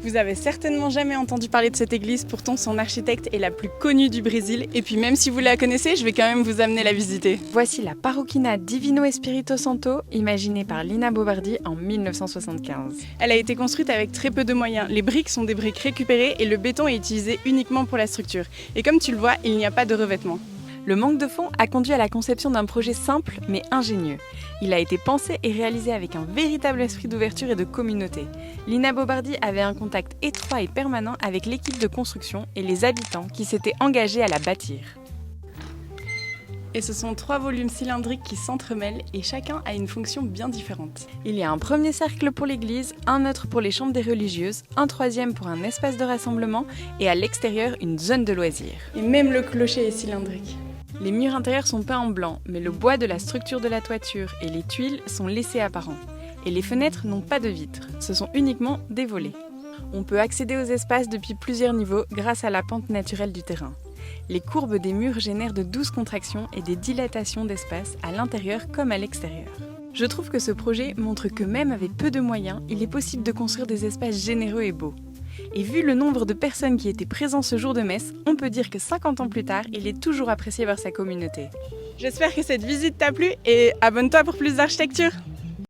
Vous avez certainement jamais entendu parler de cette église, pourtant son architecte est la plus connue du Brésil. Et puis même si vous la connaissez, je vais quand même vous amener la visiter. Voici la Paroquina Divino Espírito Santo, imaginée par Lina Bo Bardi en 1975. Elle a été construite avec très peu de moyens. Les briques sont des briques récupérées et le béton est utilisé uniquement pour la structure. Et comme tu le vois, il n'y a pas de revêtement. Le manque de fonds a conduit à la conception d'un projet simple mais ingénieux. Il a été pensé et réalisé avec un véritable esprit d'ouverture et de communauté. Lina Bo Bardi avait un contact étroit et permanent avec l'équipe de construction et les habitants qui s'étaient engagés à la bâtir. Et ce sont 3 volumes cylindriques qui s'entremêlent et chacun a une fonction bien différente. Il y a un premier cercle pour l'église, un autre pour les chambres des religieuses, un troisième pour un espace de rassemblement et à l'extérieur une zone de loisirs. Et même le clocher est cylindrique. Les murs intérieurs sont peints en blanc, mais le bois de la structure de la toiture et les tuiles sont laissés apparents. Et les fenêtres n'ont pas de vitres, ce sont uniquement des volets. On peut accéder aux espaces depuis plusieurs niveaux grâce à la pente naturelle du terrain. Les courbes des murs génèrent de douces contractions et des dilatations d'espace à l'intérieur comme à l'extérieur. Je trouve que ce projet montre que même avec peu de moyens, il est possible de construire des espaces généreux et beaux. Et vu le nombre de personnes qui étaient présentes ce jour de messe, on peut dire que 50 ans plus tard, il est toujours apprécié par sa communauté. J'espère que cette visite t'a plu et abonne-toi pour plus d'architecture!